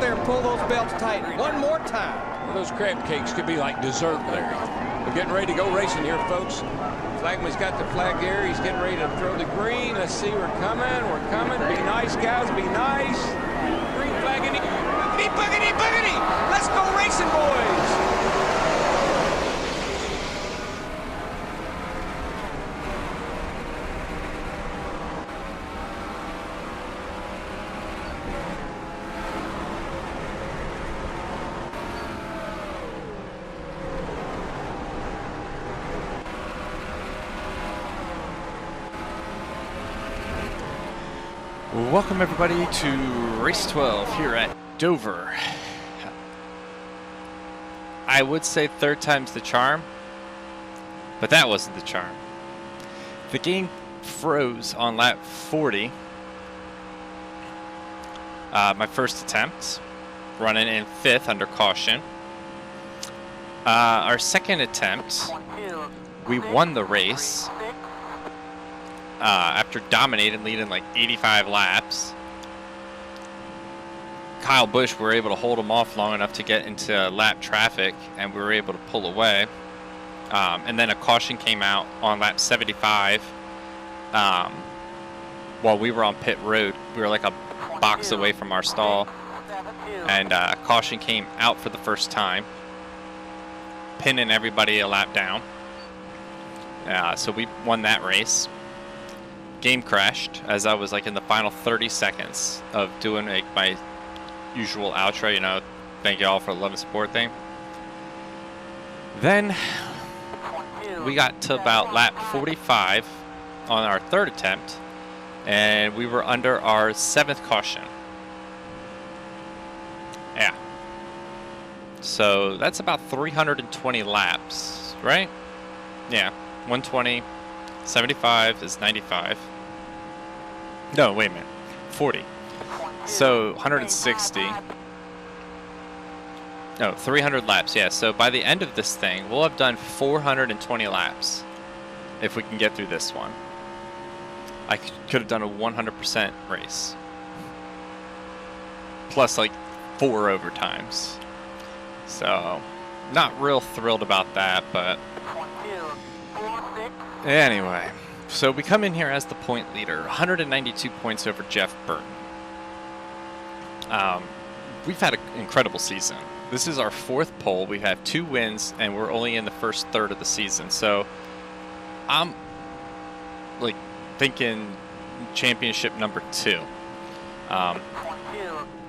there and pull those belts tight one more time. Well, those crab cakes could be like dessert, Larry. We're getting ready to go racing here, folks. Flagman's got the flag there. He's getting ready to throw the green. Let's see, we're coming. We're coming. Be nice, guys. Be nice. Green flag in it. Boogity, boogity, boogity. Let's go racing, boys. Welcome everybody to race 12 here at Dover. I would say third time's the charm, but that wasn't the charm. The game froze on lap 40. My first attempt, running in 5th under caution. Our second attempt, we won the race. After dominating, leading like 85 laps. Kyle Busch, we were able to hold him off long enough to get into lap traffic, and we were able to pull away. And then a caution came out on lap 75 while we were on pit road. We were like a box away from our stall, and a caution came out for the first time, pinning everybody a lap down. So we won that race. Game crashed as I was like in the final 30 seconds of doing like my usual outro, you know, thank you all for the love and support thing. Then we got to about lap 45 on our third attempt, and we were under our 7th caution. Yeah. So that's about 320 laps, right? Yeah, 120, 75 is 95. No, wait a minute. 40. So 160. No, 300 laps. Yeah, so by the end of this thing, we'll have done 420 laps if we can get through this one. I could have done a 100% race. Plus like 4 overtimes. So, not real thrilled about that, but anyway. So we come in here as the point leader, 192 points over Jeff Burton. We've had an incredible season. This is our 4th pole. We have 2 wins, and we're only in the first third of the season. So I'm like thinking championship number 2.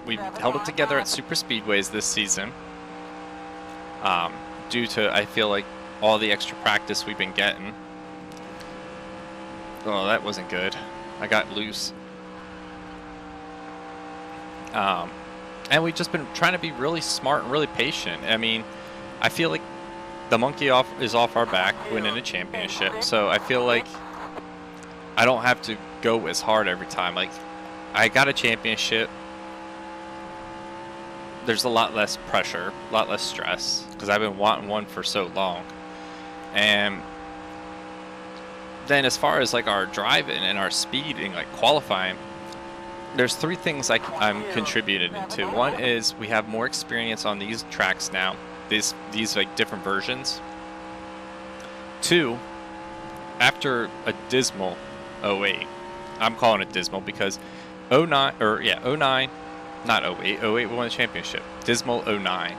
We've held it together at super speedways this season due to, I feel like, all the extra practice we've been getting. Oh, that wasn't good. I got loose. And we've just been trying to be really smart and really patient. I mean, I feel like the monkey is off our back winning a championship. So I feel like I don't have to go as hard every time. Like, I got a championship. There's a lot less pressure, a lot less stress, because I've been wanting one for so long. And then as far as like our driving and our speed and like qualifying, there's 3 things I'm contributing to. One is we have more experience on these tracks now, these like different versions. 2, after a dismal 08, I'm calling it dismal because 09, not 08, 08 we won the championship. Dismal 09.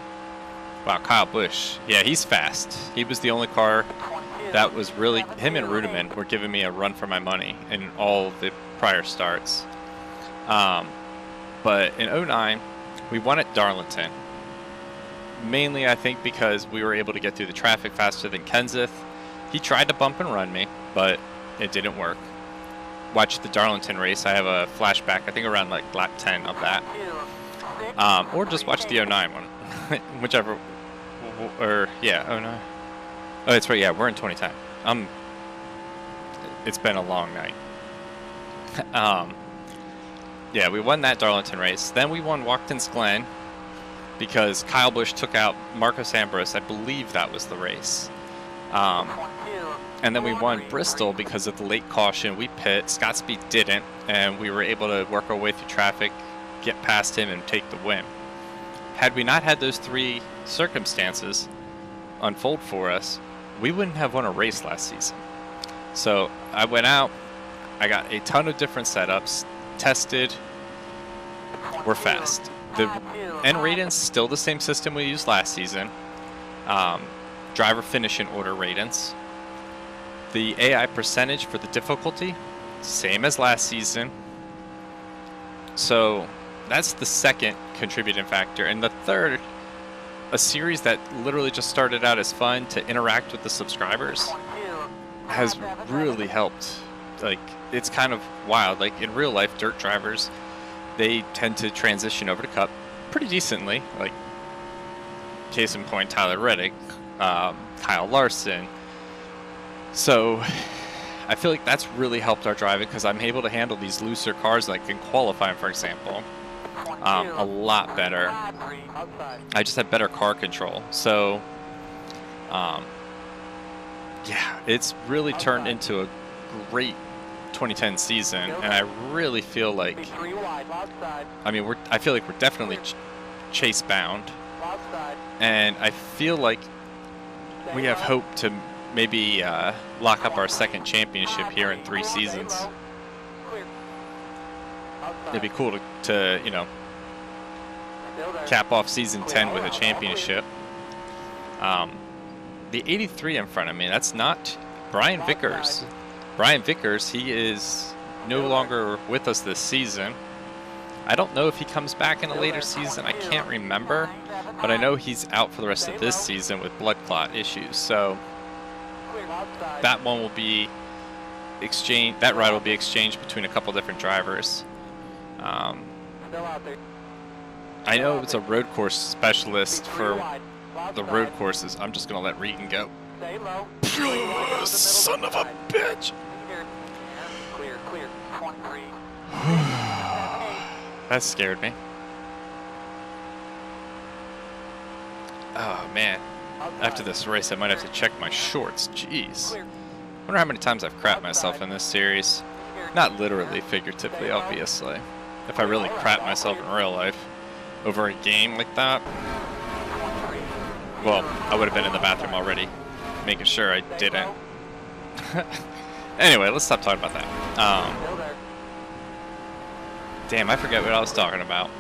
Wow, Kyle Busch, yeah, he's fast. He was the only car that was really, him and Rudiman were giving me a run for my money in all the prior starts. But in 09, we won at Darlington. Mainly, I think, because we were able to get through the traffic faster than Kenseth. He tried to bump and run me, but it didn't work. Watched the Darlington race. I have a flashback, I think around like lap 10 of that. Or just watch the 09 one. Whichever. Or, yeah, 09. Oh, that's right. Yeah, we're in 2010. It's been a long night. Yeah, we won that Darlington race. Then we won Watkins Glen because Kyle Busch took out Marcos Ambrose. I believe that was the race. And then we won Bristol because of the late caution. We pit. Scott Speed didn't, and we were able to work our way through traffic, get past him, and take the win. had we not had those 3 circumstances unfold for us, we wouldn't have won a race last season. So I went out, I got a ton of different setups, tested, we're fast. The end ratings still the same system we used last season. Driver finish in order ratings. The AI percentage for the difficulty, same as last season. So that's the second contributing factor. And the third, a series that literally just started out as fun to interact with the subscribers, has really helped. Like, it's kind of wild. Like, in real life, dirt drivers, they tend to transition over to Cup pretty decently. Like, case in point, Tyler Reddick, Kyle Larson. So I feel like that's really helped our driving, because I'm able to handle these looser cars, like in qualifying, for example, a lot better. I just have better car control. So yeah, it's really turned into a great 2010 season, and I really feel like, I mean, I feel like we're definitely chase bound, and I feel like we have hope to maybe lock up our second championship here in 3 seasons. It'd be cool to you know, cap off season 10 with a championship. The 83 in front of me, that's not Brian Vickers. Brian Vickers, he is no longer with us this season. I don't know if he comes back in a later season. I can't remember, but I know he's out for the rest of this season with blood clot issues. So that one will be exchanged. That ride will be exchanged between a couple different drivers. I know it's a road course specialist for the road courses. I'm just gonna let Regan go. Son of a bitch! That scared me. Oh man. After this race, I might have to check my shorts. Jeez. I wonder how many times I've crapped myself in this series. Not literally, figuratively, obviously. If I really crap myself in real life over a game like that, well, I would have been in the bathroom already, making sure I didn't. Anyway, let's stop talking about that. Damn, I forget what I was talking about.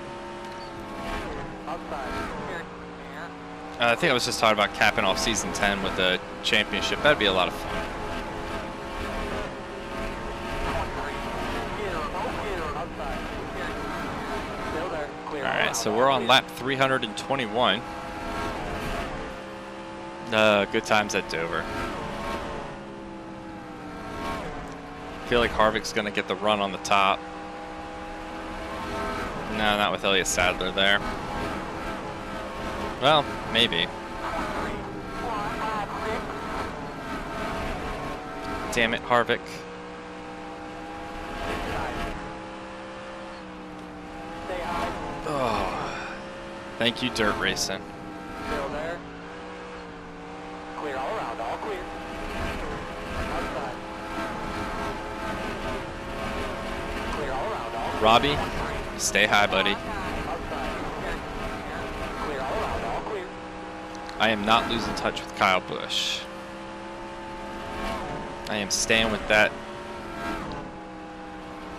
I think I was just talking about capping off season 10 with the championship. That'd be a lot of fun. Alright, so we're on lap 321. Good times at Dover. I feel like Harvick's going to get the run on the top. No, not with Elliott Sadler there. Well, maybe. Damn it, Harvick. Oh, thank you, dirt racing. Clear all around, all clear. Outside. Clear all around, all clear. Robbie, stay high, buddy. Clear all around, all clear. I am not losing touch with Kyle Busch. I am staying with that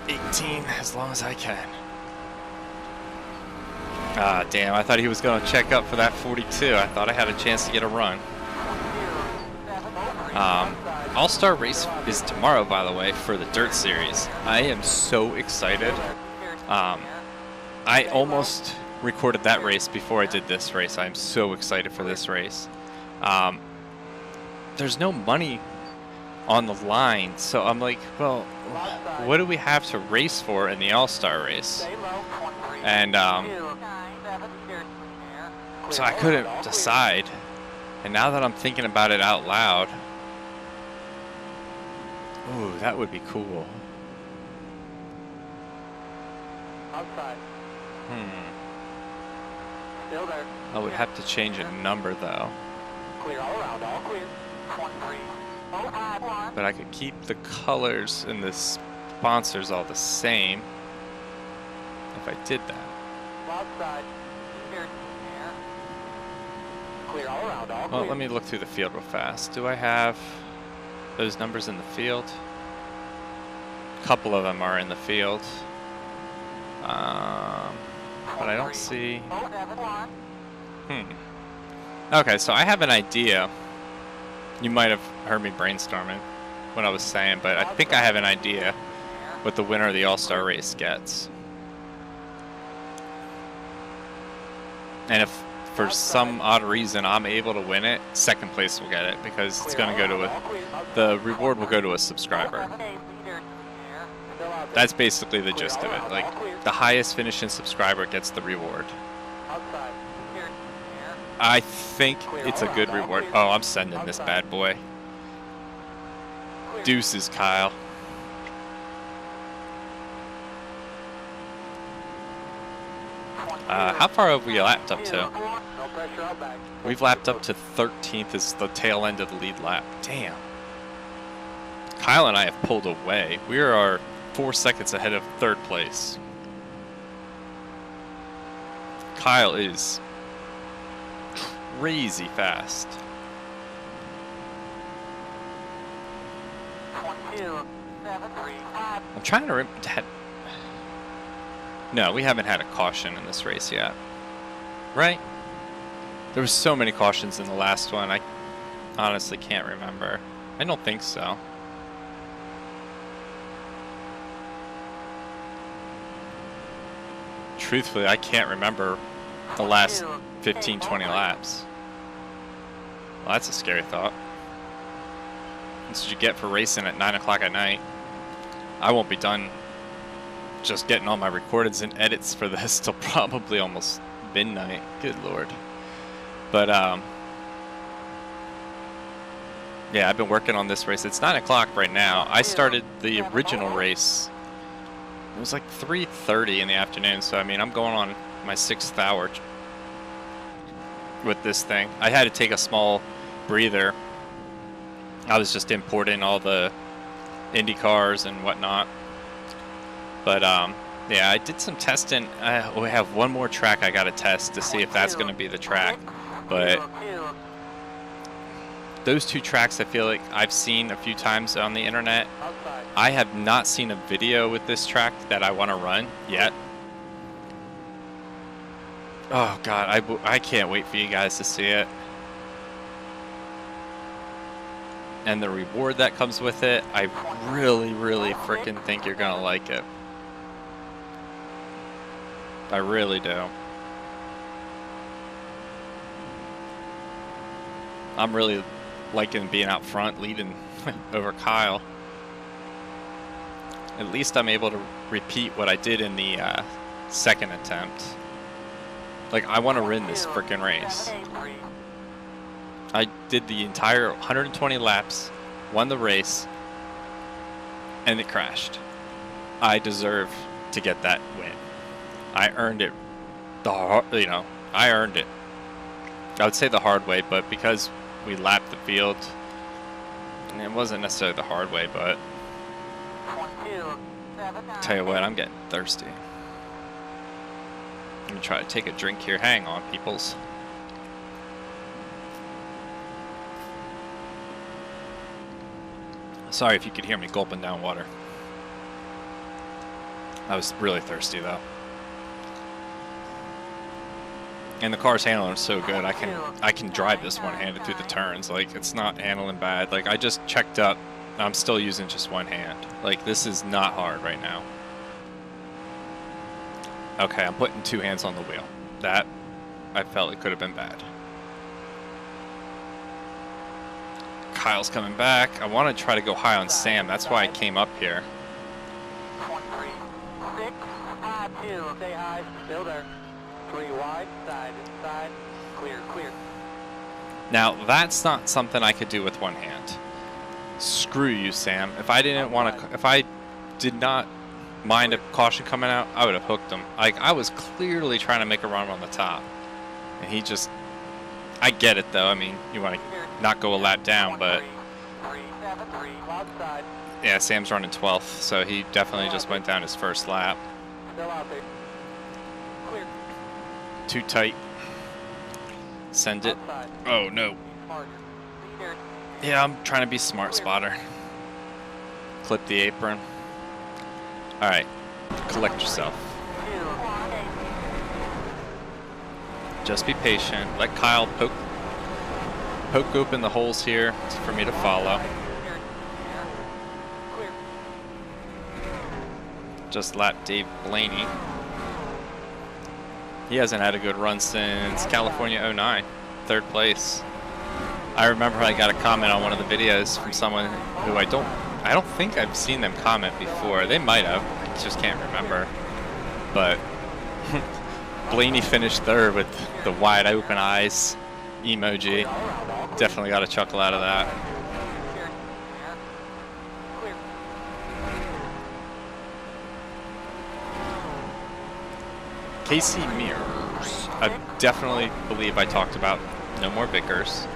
18 as long as I can. Ah, damn, I thought he was going to check up for that 42. I thought I had a chance to get a run. All-Star race is tomorrow, by the way, for the Dirt Series. I am so excited. I almost recorded that race before I did this race. I'm so excited for this race. There's no money on the line, so I'm like, well, what do we have to race for in the All-Star race? And so I couldn't decide. And now that I'm thinking about it out loud, ooh, that would be cool. Still there. I would have to change a number though. Clear all around, all clear. 23. But I could keep the colors and the sponsors all the same if I did that. Outside. Here. Clear all around, all Well, clear. let me look through the field real fast. Do I have those numbers in the field? A couple of them are in the field. But I don't see... Okay, so I have an idea. You might have heard me brainstorming what I was saying, but I think I have an idea what the winner of the All-Star race gets. And if for some odd reason I'm able to win it, second place will get it, because it's going to go to the reward will go to a subscriber. That's basically the gist of it. Like, the highest finishing subscriber gets the reward. I think it's a good reward. Oh, I'm sending this bad boy. Deuces, Kyle. How far have we lapped up to? We've lapped up to 13th is the tail end of the lead lap. Damn. Kyle and I have pulled away. We are 4 seconds ahead of third place. Kyle is crazy fast. I'm trying to remember. No, we haven't had a caution in this race yet. Right? There was so many cautions in the last one, I honestly can't remember. I don't think so. Truthfully, I can't remember the last 15, 20 laps. Well, that's a scary thought. That's what you get for racing at 9 o'clock at night. I won't be done just getting all my recordings and edits for this till probably almost midnight. Good Lord. But, yeah, I've been working on this race. It's 9 o'clock right now. I started the original race. It was like 3:30 in the afternoon, so I mean, I'm going on my 6th hour with this thing. I had to take a small breather. I was just importing all the Indy cars and whatnot. But yeah, I did some testing. We have one more track I got to test to see if that's going to be the track. But those two tracks I feel like I've seen a few times on the internet. I have not seen a video with this track that I want to run yet. Oh God, I can't wait for you guys to see it. And the reward that comes with it, I really, really freaking think you're gonna like it. I really do. I'm really liking being out front, leading over Kyle. At least I'm able to repeat what I did in the second attempt. Like, I want to win this freaking race. I did the entire 120 laps, won the race, and it crashed. I deserve to get that win. I earned it. I earned it. I would say the hard way, but because we lapped the field, and it wasn't necessarily the hard way, but tell you what, I'm getting thirsty. Let me try to take a drink here. Hang on, peoples. Sorry if you could hear me gulping down water. I was really thirsty though. And the car's handling so good, I can drive this one-handed through the turns. Like, it's not handling bad. Like, I just checked up. I'm still using just one hand. Like, this is not hard right now. Okay, I'm putting two hands on the wheel. That, I felt it could have been bad. Kyle's coming back. I want to try to go high on Sam. That's why I came up here. 23, 6, 5, 2, stay high, still there. 3 wide, side, inside, clear, clear. Now, that's not something I could do with one hand. Screw you, Sam. If I didn't want to, if I did not mind a caution coming out, I would have hooked him. Like, I was clearly trying to make a run on the top. And he just, I get it though. I mean, you want to not go a lap down, but yeah, Sam's running 12th, so he definitely just went down his first lap. Too tight. Send it. Oh, no. Yeah, I'm trying to be smart spotter. Clip the apron. All right, collect yourself. Just be patient. Let Kyle poke open the holes here for me to follow. Just lap Dave Blaney. He hasn't had a good run since California 09, 3rd place. I remember I got a comment on one of the videos from someone who I don't think I've seen them comment before. They might have, I just can't remember. But Blaney finished 3rd with the wide open eyes emoji. Definitely got a chuckle out of that. Casey Mears. I definitely believe I talked about no more Vickers.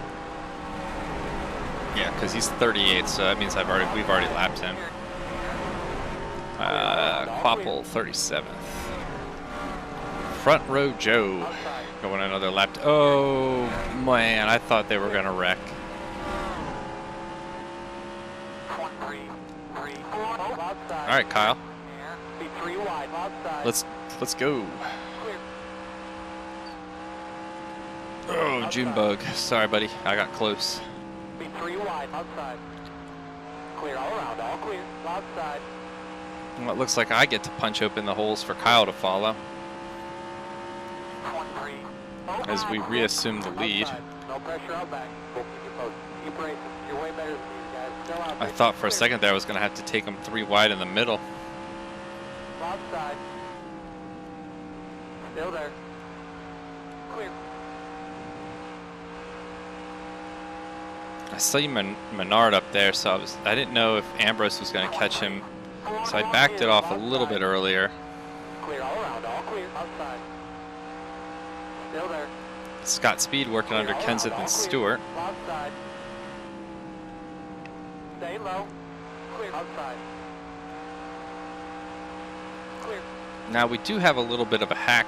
Yeah, because he's 38, so that means we've already lapped him. Quapple 37th. Front row Joe going another lap. Oh man, I thought they were gonna wreck. All right, Kyle. Let's go. Oh, Junebug. Sorry, buddy. I got close. Be 3 wide, outside. Clear all around, all clear, outside. Well, it looks like I get to punch open the holes for Kyle to follow. As we reassume the lead. No pressure out back. Keep racing. You're way better than these guys. Still out. I thought for a second there I was going to have to take him 3 wide in the middle. Outside. Still there. Clear. I saw you Menard up there, so I didn't know if Ambrose was going to catch him, so I backed it off a little bit earlier. Clear all around, all clear, outside. Still there. Scott Speed working under Kenseth and Stewart. Outside. Stay low. Clear, outside. Clear. Now we do have a little bit of a hack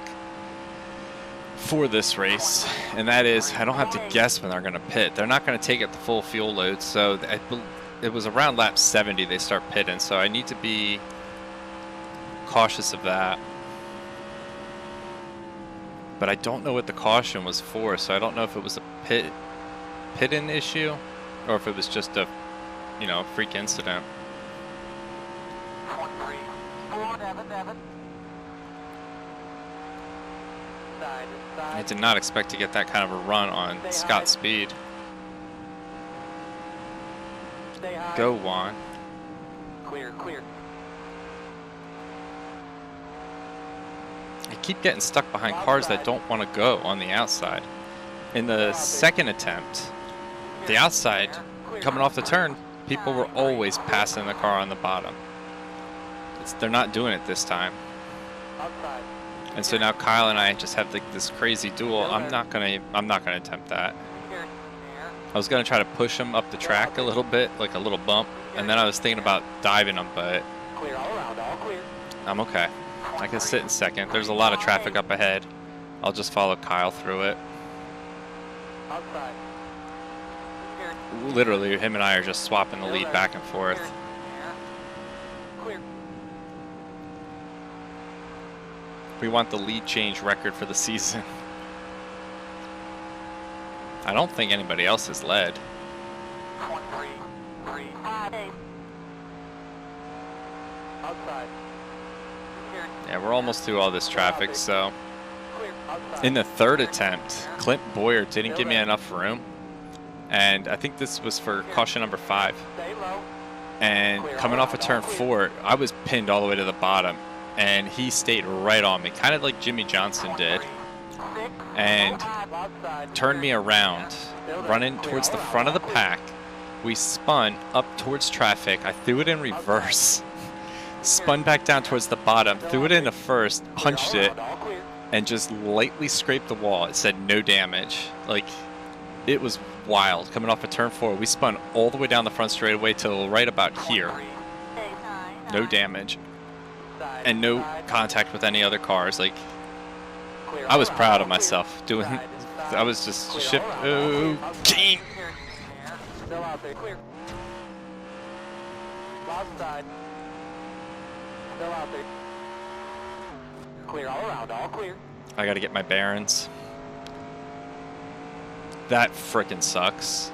for this race, and that is I don't have to guess when they're going to pit. They're not going to take it the full fuel load, so it was around lap 70 they start pitting, so I need to be cautious of that. But I don't know what the caution was for, so I don't know if it was a pit-in issue or if it was just a, you know, freak incident. I did not expect to get that kind of a run on Scott Speed. Go, Juan. Clear, clear. I keep getting stuck behind cars that don't want to go on the outside. In the second attempt, the outside, coming off the turn, people were always passing the car on the bottom. They're not doing it this time. And so now Kyle and I just have this crazy duel. I'm not gonna attempt that. I was gonna try to push him up the track a little bit, like a little bump, and then I was thinking about diving him, but I'm okay. I can sit in second. There's a lot of traffic up ahead. I'll just follow Kyle through it. Literally, him and I are just swapping the lead back and forth. We want the lead change record for the season. I don't think anybody else has led. Yeah, we're almost through all this traffic, so. In the third attempt, Clint Boyer didn't give me enough room. And I think this was for caution number 5. And coming off of turn 4, I was pinned all the way to the bottom. And he stayed right on me, kind of like Jimmy Johnson did, and turned me around, running towards the front of the pack. We spun up towards traffic. I threw it in reverse, spun back down towards the bottom, threw it into first, punched it, and just lightly scraped the wall. It said no damage. Like, it was wild. Coming off of turn 4, we spun all the way down the front straightaway till right about here. No damage. And no contact with any other cars. Like, I was proud of myself doing I was just shift. Oh, team. Still out there, clear. Lost side. Still out there. Clear all around, all clear. I gotta get my bearings. That frickin' sucks.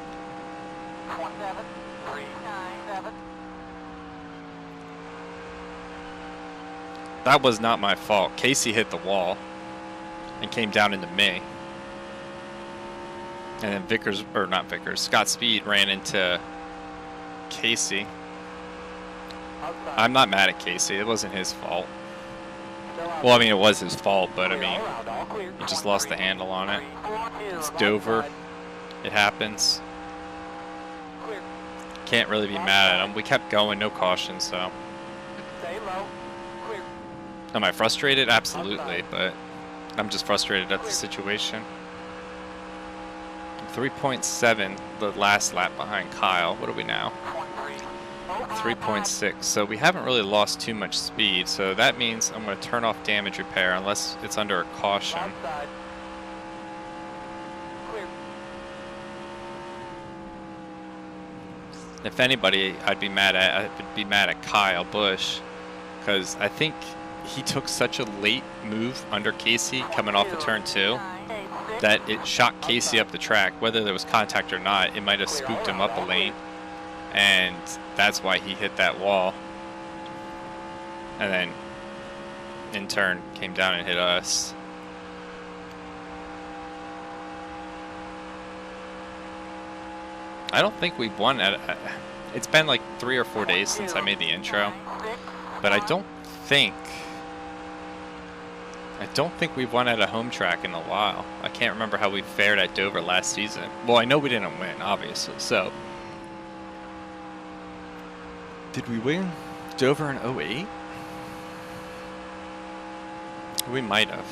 17397. That was not my fault. Casey hit the wall and came down into me. And then Vickers, or not Vickers, Scott Speed ran into Casey. Outside. I'm not mad at Casey. It wasn't his fault. Still out Well, I mean, it was his fault, but I Clear all mean, around, all clear. he just lost the handle on it. 342, It's right Dover. side. It happens. Clear. Can't really be mad at him. We kept going, no caution, so. Stay low. Clear. Am I frustrated? Absolutely, but I'm just frustrated at the situation. 3.7 the last lap behind Kyle. What are we now? 3.6. So we haven't really lost too much speed, so that means I'm going to turn off damage repair unless it's under a caution. Lost side. Clear. If anybody I'd be mad at Kyle Busch, because I think he took such a late move under Casey coming off of turn 2 that it shot Casey up the track. Whether there was contact or not, it might have spooked him up a lane, and that's why he hit that wall, and then in turn came down and hit us. I don't think we've won at it's been like 3 or 4 days since I made the intro, but I don't think we've won at a home track in a while. I can't remember how we fared at Dover last season. Well, I know we didn't win, obviously, so. Did we win Dover in 08? We might have.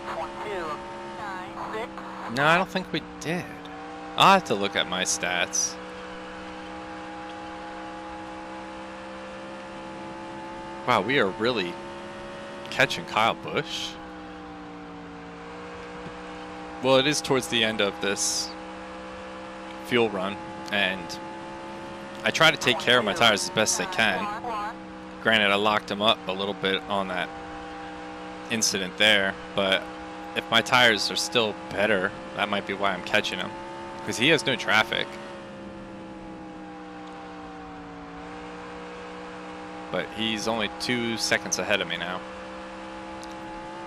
1296. No, I don't think we did. I'll have to look at my stats. Wow, we are really catching Kyle Busch. Well, it is towards the end of this fuel run, and I try to take care of my tires as best I can. Granted, I locked them up a little bit on that incident there, but if my tires are still better, that might be why I'm catching him, because he has no traffic. But he's only 2 seconds ahead of me now.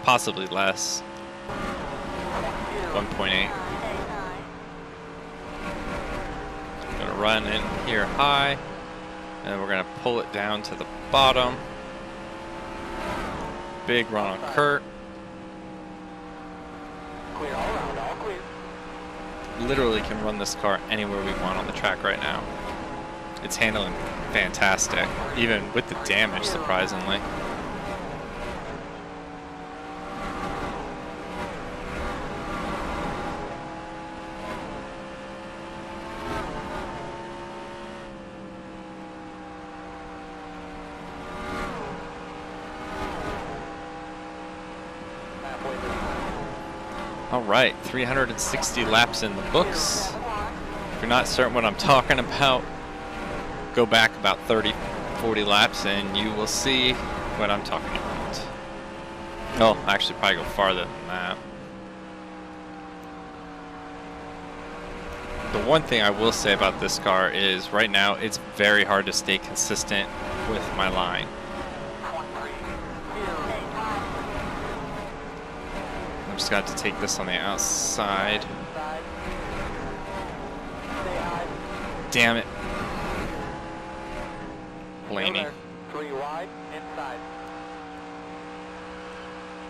Possibly less. 1.8. Gonna run in here high, and we're gonna pull it down to the bottom. Big run on Kurt. Clear all around, all clear. Literally can run this car anywhere we want on the track right now. It's handling fantastic, even with the damage, surprisingly. All right, 360 laps in the books. If you're not certain what I'm talking about, go back about 30, 40 laps and you will see what I'm talking about. Oh, actually probably go farther than that. The one thing I will say about this car is right now it's very hard to stay consistent with my line. I'm just got to take this on the outside. Damn it. Blaney. 3 wide, inside.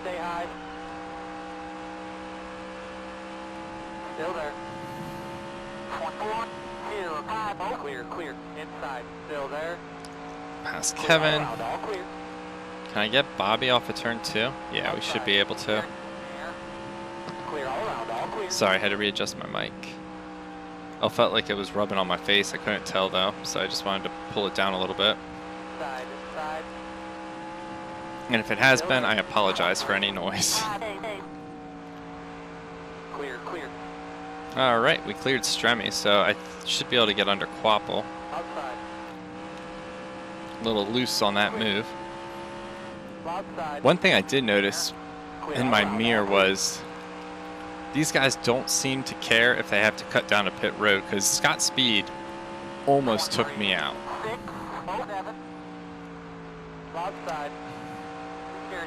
Stay high. Still there. 1, 2, 5. Oh, clear, clear. Inside. Still there. Past Clear Kevin. all around, all clear. Can I get Bobby off of turn 2? Yeah, we should be able to. Clear all around, all clear. Sorry, I had to readjust my mic. I felt like it was rubbing on my face. I couldn't tell though, so I just wanted to pull it down a little bit. Side, inside. And if it has been, I apologize for any noise. Clear, clear. All right, we cleared Stremme, so I should be able to get under Quapple. Outside. A little loose on that move. Outside. One thing I did notice Clear. in my All around, mirror all clear. was these guys don't seem to care if they have to cut down a pit road, because Scott Speed almost took me out. 607. Outside. Clear.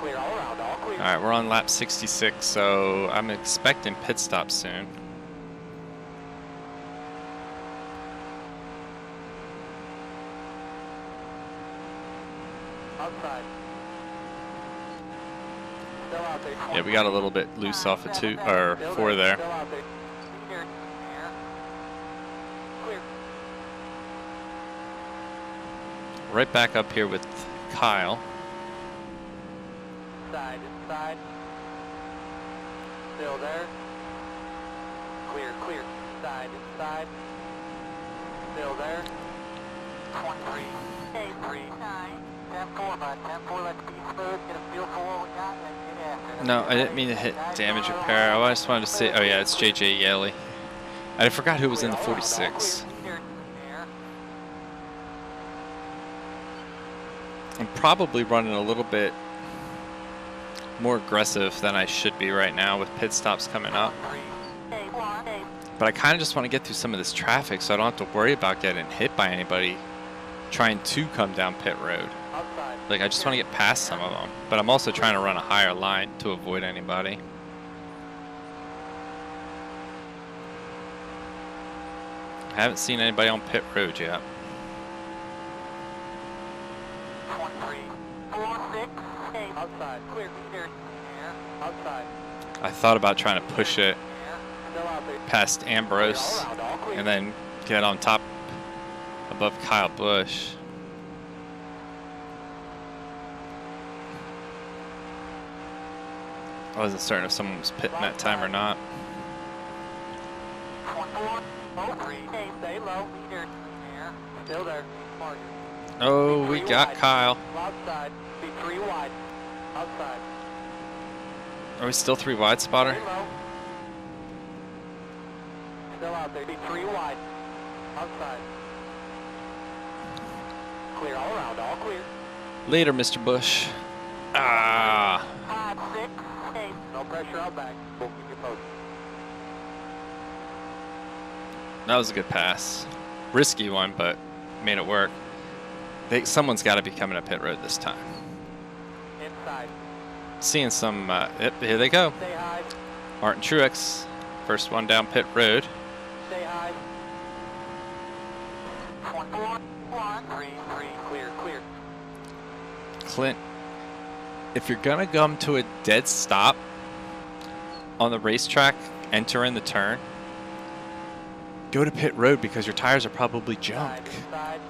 Clear all around, all clear. All right, we're on lap 66, so I'm expecting pit stop soon. Outside. Still out there. Yeah, we got a little bit loose off of 2 or 4 there. Still out there. Clear. Clear. Right back up here with Kyle. Side, inside. Still there. Clear, clear. Side, inside. Still there. 23, 83, 9, 10-4, bud. 10-4, let's be smooth. Get a feel for what we got and get after it. No, I didn't mean to hit damage repair. I just wanted to say, oh yeah, it's JJ Yelly. I forgot who was in the 46. I'm probably running a little bit more aggressive than I should be right now with pit stops coming up. But I kind of just want to get through some of this traffic so I don't have to worry about getting hit by anybody trying to come down pit road. Like, I just want to get past some of them. But I'm also trying to run a higher line to avoid anybody. I haven't seen anybody on pit road yet. 23, 4, 6, 8. Outside. Clear, clear. Outside. I thought about trying to push it Still out there. past Ambrose All around, all clear. and then get on top above Kyle Busch. I wasn't certain if someone was pitting that time or not. 24, 03, stay low, leader. Still there. Marker. Oh, we got Kyle. Outside. Be 3 wide. Outside. Are we still 3 wide, spotter? Stay low. Still out there. Be 3 wide. Outside. Clear all around. All clear. Later, Mr. Bush. Ah. 5, 6, 8. No pressure out back. We'll keep you posted. That was a good pass. Risky one, but made it work. Someone's got to be coming up pit road this time. Inside. Seeing some, yep, here they go. Stay high. Martin Truex, first one down pit road. Stay high. 24, 1, 3, 3. Clear, clear. Clint, if you're gonna come to a dead stop on the racetrack, enter in the turn, go to pit road because your tires are probably junk. Side, inside.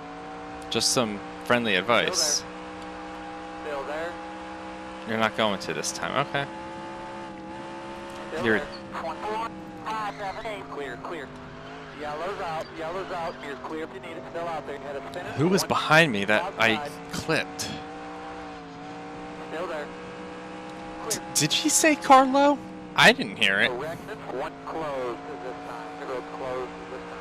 Just some friendly advice. Still there. You're not going to this time, okay? Still You're- there. 24, 5, 7, 8. Clear, clear. Yellow's out. Yellow's out. You're clear if you need it. Still out there. Head of finish. Who was behind me that I Outside. clipped? Still there. Clear. Did she say Carlo? I didn't hear it. Corrected. One closed this time. The road's closed this time.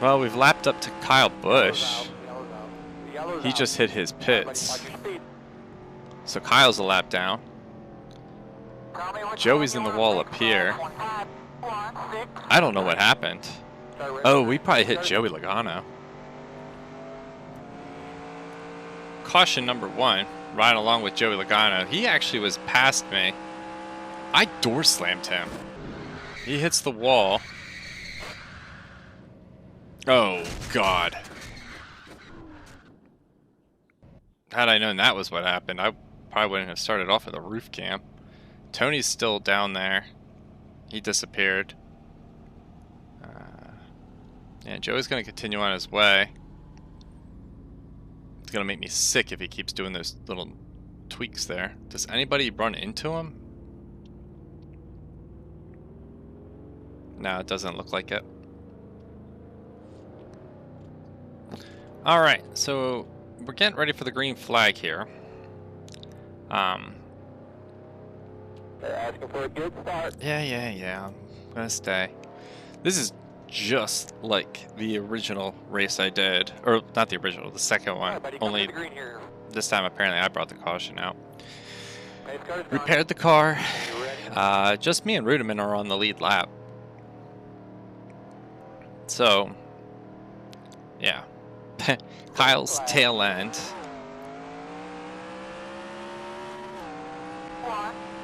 Well, we've lapped up to Kyle Busch. Yellow's out. Yellow's He out. just hit his Everybody pits. watch your speed. So Kyle's a lap down. Tell me which Joey's one in you the wanna wall take up here. 5, 1, 6. I don't know what happened. Oh, we probably hit Joey Logano. Caution number 1, riding along with Joey Logano. He actually was past me. I door slammed him. He hits the wall. Oh, God. Had I known that was what happened, I probably wouldn't have started off with a roof cam. Tony's still down there. He disappeared. Yeah, Joey's going to continue on his way. It's going to make me sick if he keeps doing those little tweaks there. Does anybody run into him? No, it doesn't look like it. Alright, so we're getting ready for the green flag here. They're asking for a good start. Yeah. I'm gonna stay. This is just like the original race I did, or not the original, the second one. Right, buddy, Only the green here. this time apparently I brought the caution out. Pace car is Repaired the car. You ready? Just me and Rudiman are on the lead lap. So, yeah. Kyle's tail end.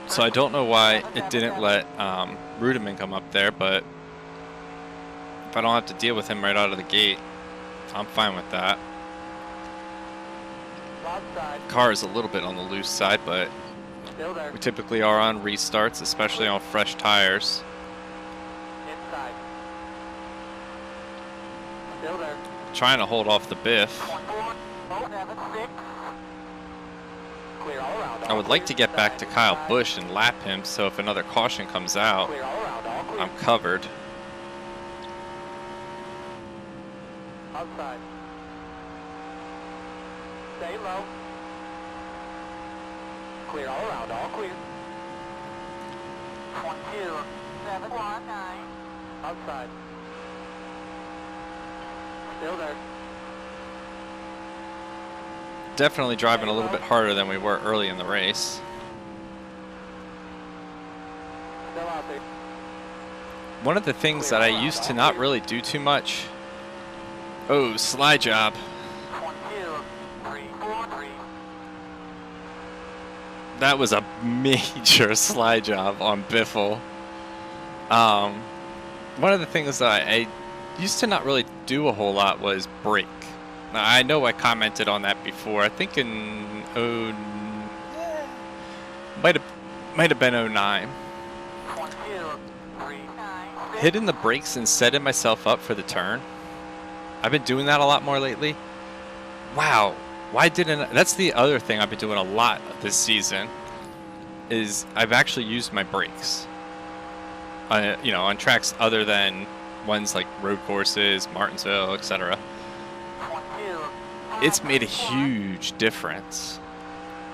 So I don't know why it didn't let Rudiman come up there, but if I don't have to deal with him right out of the gate, I'm fine with that. Car is a little bit on the loose side, but Still there. we typically are on restarts, especially on fresh tires. Inside. Still there. Trying to hold off the Biff. 14.076. Clear all around. I would like to get back to Kyle Busch and lap him, so if another caution comes out, Clear all around. All clear. I'm covered. Outside. Stay low. Clear all around. All clear. 22.719. Outside. Still there. Definitely driving a little bit harder than we were early in the race. Still out there. One of the things that I used to not really do too much. Oh, slide job. 22.343. That was a major slide job on Biffle. One of the things that I used to not really do a whole lot was brake. Now, I know I commented on that before. I think in might have been 09. 22.396. Hitting the brakes and setting myself up for the turn. I've been doing that a lot more lately. Wow, why didn't I? That's the other thing I've been doing a lot this season. Is I've actually used my brakes. You know, on tracks other than ones like road courses, Martinsville, etc. It's made a huge difference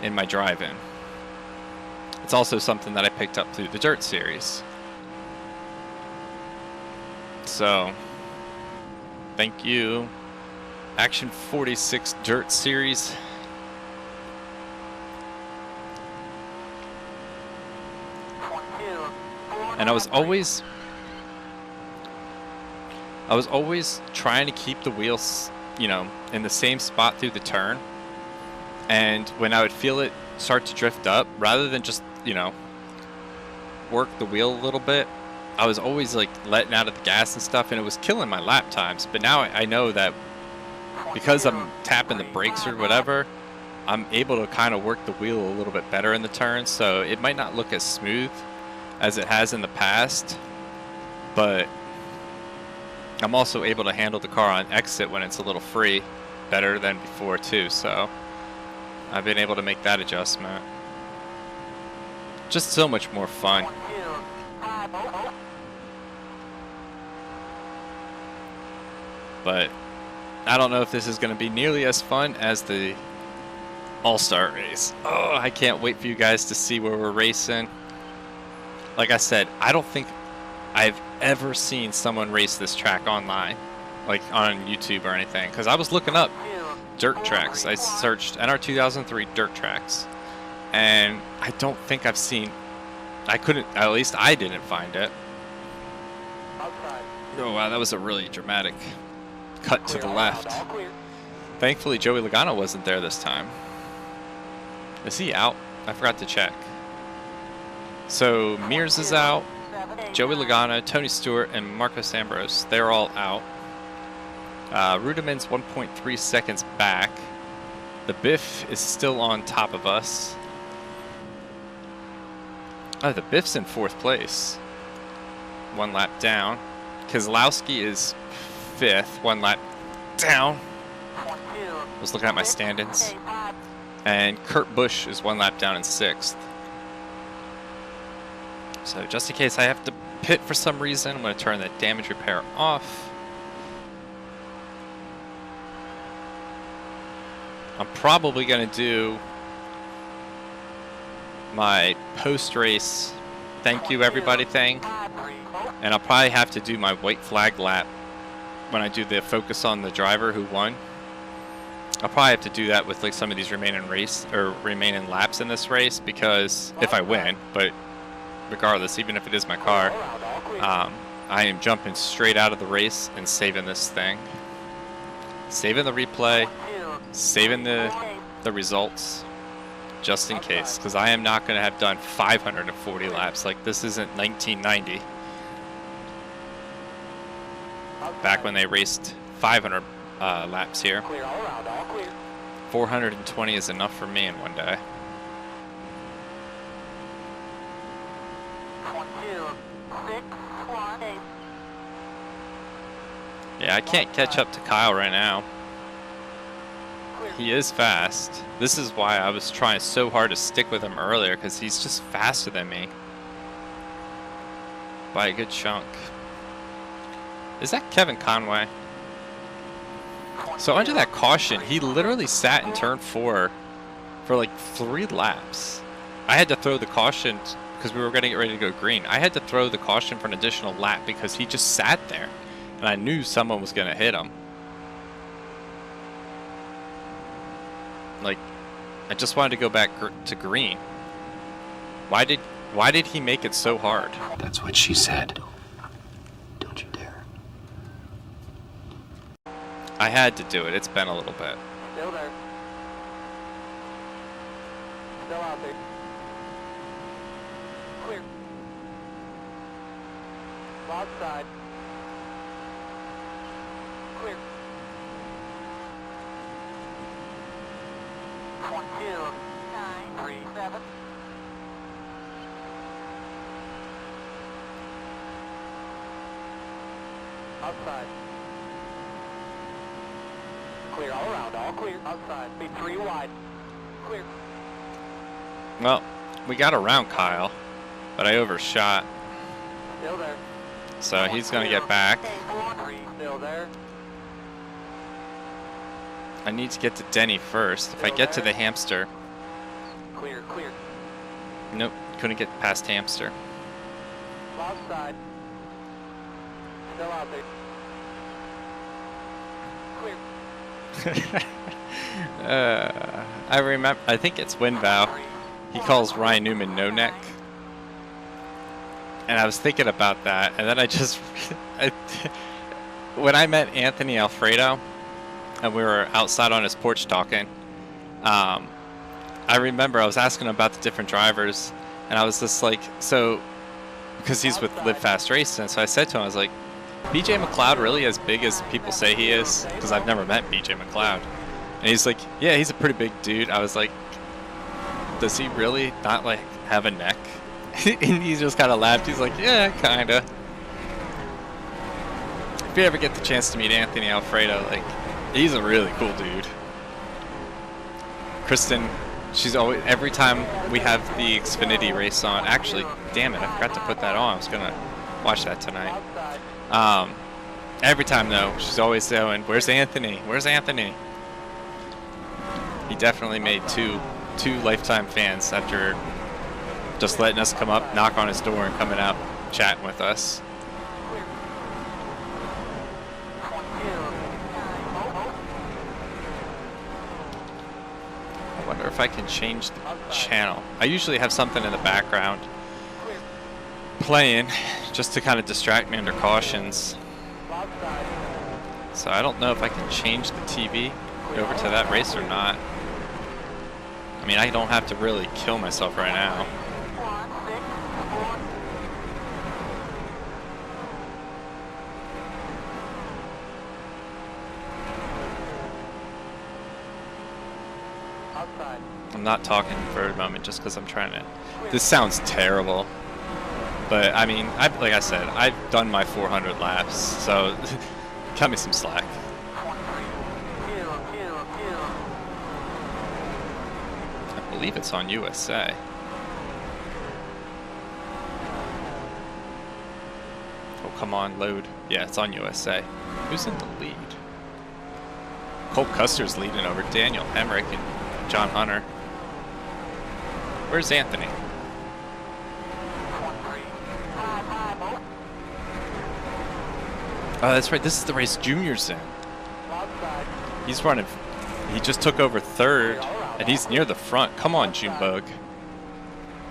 in my driving. It's also something that I picked up through the Dirt Series. So, thank you, Action 46 Dirt Series. And I was always trying to keep the wheels, you know, in the same spot through the turn. And when I would feel it start to drift up, rather than just, you know, work the wheel a little bit, I was always like letting out of the gas and stuff, and it was killing my lap times. But now I know that because I'm tapping the brakes or whatever, I'm able to kind of work the wheel a little bit better in the turn. So it might not look as smooth as it has in the past, but I'm also able to handle the car on exit when it's a little free better than before too. So I've been able to make that adjustment. Just so much more fun. But I don't know if this is going to be nearly as fun as the All-Star race. Oh, I can't wait for you guys to see where we're racing. Like I said, I don't think I've ever seen someone race this track online, like on YouTube or anything, because I was looking up dirt tracks. I searched NR2003 dirt tracks, and I don't think I've seen, at least I didn't find it. Oh wow, that was a really dramatic cut to the left. Thankfully Joey Logano wasn't there this time. Is he out? I forgot to check. So Mears is out, Joey Logano, Tony Stewart, and Marcos Ambrose, they're all out. Rudiman's 1.3 seconds back. The Biff is still on top of us. Oh, the Biff's in 4th place. 1 lap down. Kozlowski is 5th, 1 lap down. I was looking at my standings. And Kurt Busch is 1 lap down in 6th. So just in case I have to pit for some reason, I'm going to turn that damage repair off. I'm probably going to do my post-race thank you everybody thing, and I'll probably have to do my white flag lap when I do the focus on the driver who won. I'll probably have to do that with like some of these remaining laps in this race, because if I win, but regardless, even if it is my car, I am jumping straight out of the race and saving this thing, saving the replay, saving the results, just in case, because I am not going to have done 540 laps. Like, this isn't 1990, back when they raced 500 laps here. 420 is enough for me in one day. Yeah, I can't catch up to Kyle right now. He is fast. This is why I was trying so hard to stick with him earlier, because he's just faster than me by a good chunk. Is that Kevin Conway? So under that caution, he literally sat in turn 4 for like 3 laps. I had to throw the caution because we were going to get ready to go green. I had to throw the caution for an additional lap because he just sat there, and I knew someone was going to hit him. Like, I just wanted to go back to green. Why did he make it so hard? That's what she said. Don't you dare. I had to do it. It's been a little bit. Still there. Still out there. Clear. Outside. Clear. 12937. Outside. Clear all around, all clear. Outside. Be 3 wide. Clear. Well, we got around Kyle, but I overshot. Still there. So he's going to get back. Still there. I need to get to Denny first. If I get to the hamster. Clear, clear. Nope, couldn't get past hamster. Outside. Still out there. Clear. I remember, I think it's Winvow. He calls Ryan Newman no neck. And I was thinking about that, and then I just, when I met Anthony Alfredo, and we were outside on his porch talking, I remember I was asking him about the different drivers, and I was just like, so, because he's with Live Fast Racing, so I said to him, I was like, BJ McLeod really as big as people say he is? Because I've never met BJ McLeod. And he's like, yeah, he's a pretty big dude. I was like, does he really not like have a neck? And he just kind of laughed. He's like, yeah, kind of. If you ever get the chance to meet Anthony Alfredo, like, he's a really cool dude. Kristen, she's always, every time we have the Xfinity race on, actually, damn it, I forgot to put that on. I was going to watch that tonight. Every time, though, she's always saying, where's Anthony? Where's Anthony? He definitely made two lifetime fans after just letting us come up, knock on his door, and coming out chatting with us. I wonder if I can change the channel. I usually have something in the background playing just to kind of distract me under cautions. So I don't know if I can change the TV over to that race or not. I mean, I don't have to really kill myself right now. I'm not talking for a moment just because I'm trying to... This sounds terrible. But, I mean, like I said, I've done my 400 laps, so cut me some slack. I believe it's on USA. Oh, come on, load. Yeah, it's on USA. Who's in the lead? Cole Custer's leading over Daniel Hemrick and John Hunter. Where's Anthony? 23. High, oh. Oh, that's right. This is the race Junior's in. Outside. He's running. He just took over third, and he's near the front. Come on, Junebug.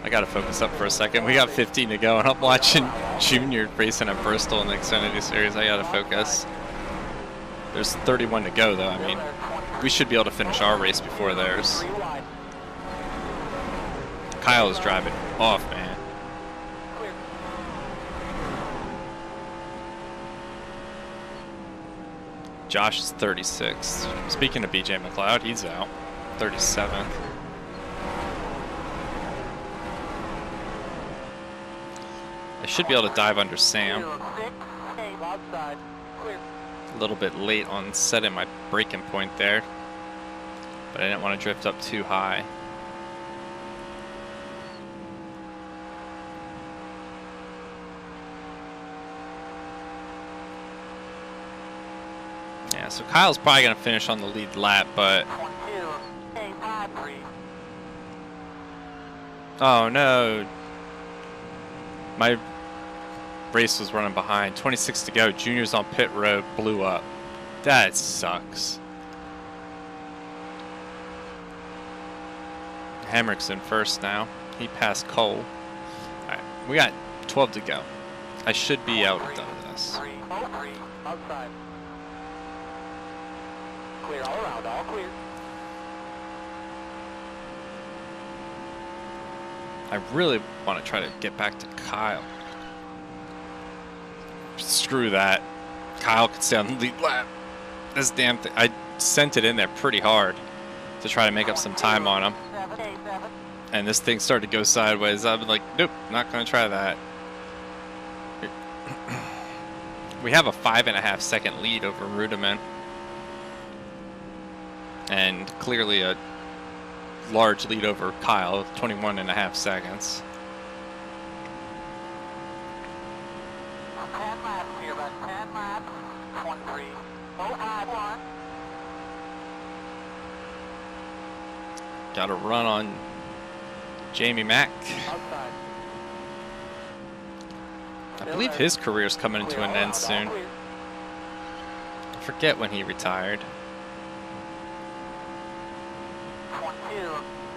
I gotta focus up for a second. We got 15 to go, and I'm watching Junior racing at Bristol in the Xfinity Series. I gotta focus. There's 31 to go, though. I mean, we should be able to finish our race before theirs. Kyle is driving off, man. Clear. Josh is 36. Speaking of BJ McLeod, he's out. 37th. I should be able to dive under Sam. 06. Outside. Clear. A little bit late on setting my braking point there, but I didn't want to drift up too high. Yeah, so Kyle's probably going to finish on the lead lap, but 22. Hey, 53. oh no. My race was running behind. 26 to go. Junior's on pit road, blew up. That sucks. Hamrick's in first now. He passed Cole. Alright, we got 12 to go. I should be out of this. 3. 03. Outside. Clear all around. All clear. I really want to try to get back to Kyle. Screw that. Kyle could stay on the lead lap. This damn thing. I sent it in there pretty hard to try to make up some time on him. 7. And this thing started to go sideways. I've been like, nope, not going to try that. We have a 5.5 second lead over Rudiman. And clearly a large lead over Kyle, 21.5 seconds. 10 laps here, about 10 laps. 23. 051. Got a run on Jamie Mack. Outside. I believe his career's coming to an end soon. I forget when he retired. 22.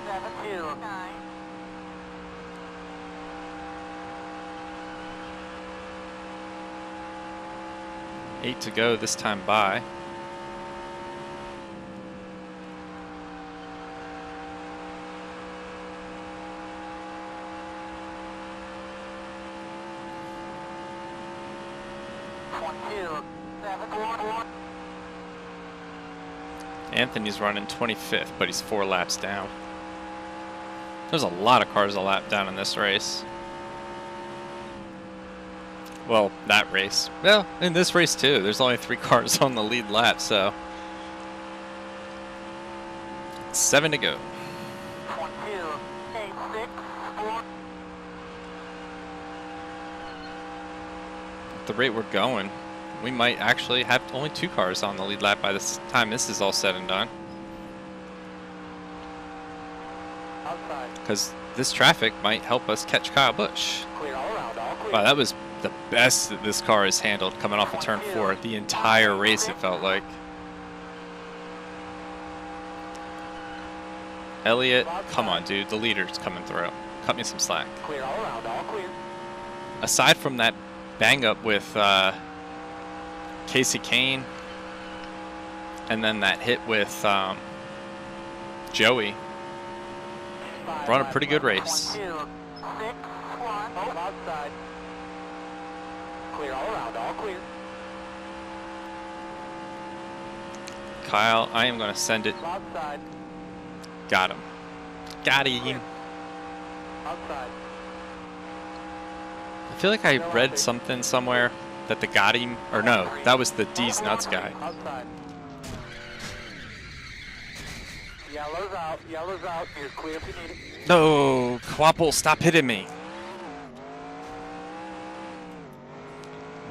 72. 9. Eight to go this time by. Anthony's running 25th, but he's 4 laps down. There's a lot of cars a lap down in this race. Well, that race. Well, in this race too. There's only 3 cars on the lead lap, so 7 to go. 22. 8, 6, 4. At the rate we're going, we might actually have only 2 cars on the lead lap by this time this is all said and done. Outside. Because this traffic might help us catch Kyle Busch. Clear all around. All clear. Wow, that was the best that this car has handled coming off of turn 4 the entire race, it felt like. Elliott, come on, dude. The leader's coming through. Cut me some slack. Clear all around. All clear. Aside from that bang up with Casey Kane and then that hit with Joey, run a pretty good race. 22. 6, 1. Outside. Clear all around. All clear. Kyle, I am going to send it. Outside. Got him. Got him. Outside. I feel like I read something somewhere that the got him, or no, that was the D's Nuts guy. Outside. Yellow's out. Yellow's out. You're clear if you need it. No, Quapple, stop hitting me.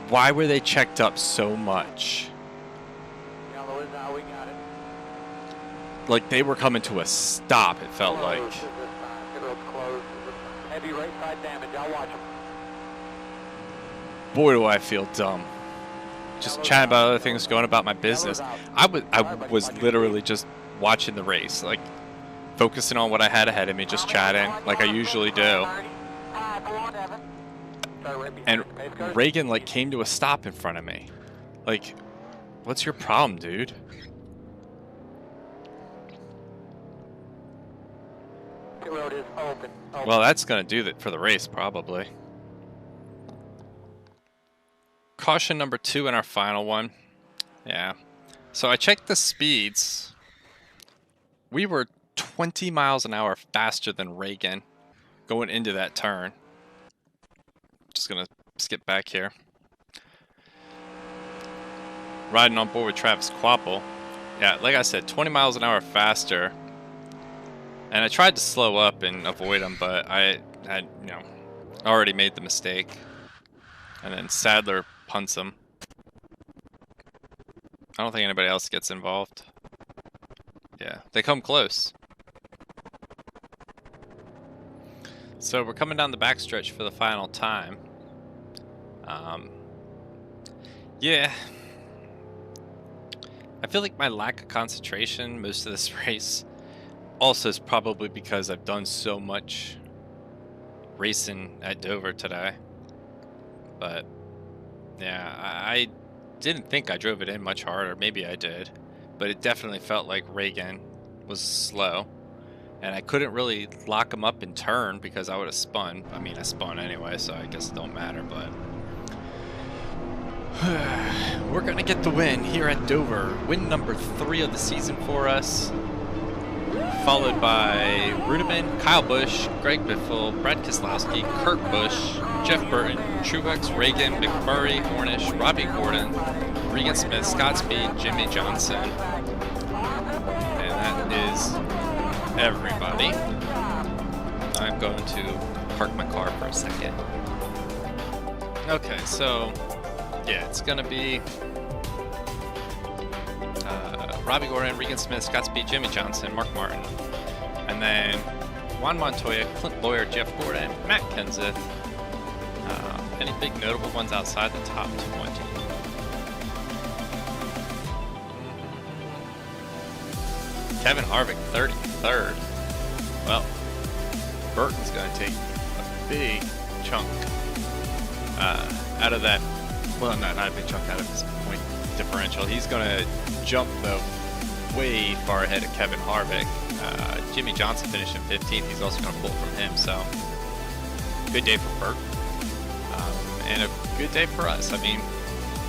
Why were they checked up so much? Yellow is out. We got it. Like they were coming to a stop, it felt like. Close this time. It'll Yellow's closed. Heavy right side damage. I'll watch them. Boy, do I feel dumb. Just chatting about other things, going about my business. I was literally just watching the race, like focusing on what I had ahead of me, just chatting like I usually do. And Reagan like came to a stop in front of me. Like, what's your problem, dude? Pit road is open. Well, that's gonna do that for the race, probably. Caution number 2 in our final one. Yeah. So I checked the speeds. We were 20 miles an hour faster than Reagan going into that turn. Just gonna skip back here. Riding on board with Travis Quapple. Yeah, like I said, 20 miles an hour faster. And I tried to slow up and avoid him, but I had, you know, already made the mistake. And then Sadler punts him. I don't think anybody else gets involved. Yeah, they come close. So we're coming down the backstretch for the final time. Yeah. I feel like my lack of concentration most of this race also is probably because I've done so much racing at Dover today. But yeah, I didn't think I drove it in much harder. Maybe I did, but it definitely felt like Reagan was slow, and I couldn't really lock him up in turn because I would have spun. I mean, I spun anyway, so I guess it don't matter, but we're gonna get the win here at Dover. Win number 3 of the season for us, followed by Rudeman, Kyle Busch, Greg Biffle, Brad Keselowski, Kurt Busch, Jeff Burton, Truex, Reagan, McMurray, Hornish, Robbie Gordon, Regan Smith, Scott Speed, Jimmy Johnson. And that is everybody. I'm going to park my car for a second. Okay, so yeah, it's going to be Robbie Gordon, Regan Smith, Scott Speed, Jimmy Johnson, Mark Martin. And then Juan Montoya, Clint Boyer, Jeff Gordon, Matt Kenseth. Any big notable ones outside the top 20? Kevin Harvick, 33rd. Well, Burton's going to take a big chunk out of that. Well, not a big chunk out of his point differential. He's going to jump, though, way far ahead of Kevin Harvick. Jimmy Johnson finished in 15th. He's also going to pull from him, so good day for Burton. And a good day for us. I mean,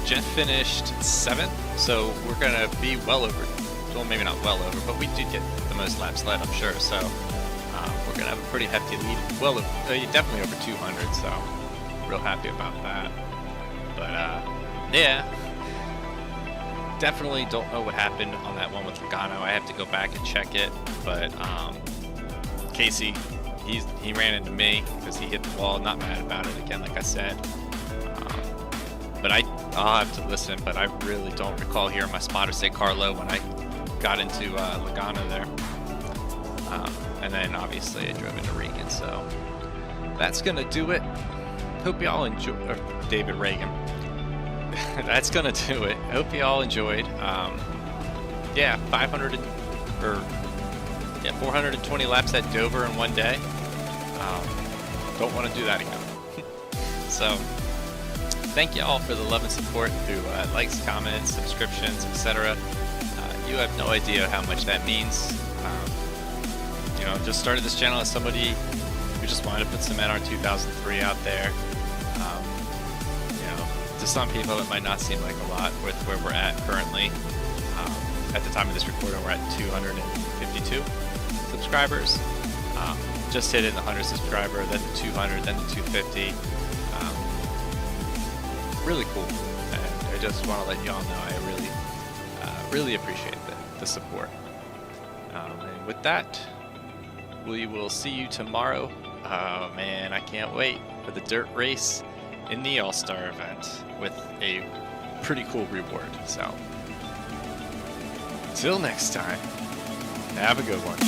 Jeff finished 7th, so we're going to be well over, well, maybe not well over, but we did get the most laps led, I'm sure. So we're going to have a pretty hefty lead. Well, definitely over 200, so real happy about that. But yeah, definitely don't know what happened on that one with Logano. I have to go back and check it, but Casey, he ran into me because he hit the wall. Not mad about it again, like I said. But I'll have to listen, but I really don't recall hearing my spotter say Carlo when I got into Logano there. And then obviously I drove into Reagan, so that's gonna do it. Hope y'all enjoy, David Reagan. That's gonna do it. Hope y'all enjoyed. Yeah, 420 laps at Dover in one day. Don't want to do that again. So, thank you all for the love and support through likes, comments, subscriptions, etc. You have no idea how much that means. You know, just started this channel as somebody who just wanted to put some NR2003 out there. You know, to some people it might not seem like a lot with where we're at currently. At the time of this recording, we're at 252 subscribers. Just hit in the 100 subscriber, then the 200, then the 250. Really cool, and I just want to let y'all know I really appreciate the support. And with that, we will see you tomorrow. Oh man, I can't wait for the dirt race in the All-Star event with a pretty cool reward. So, till next time, have a good one.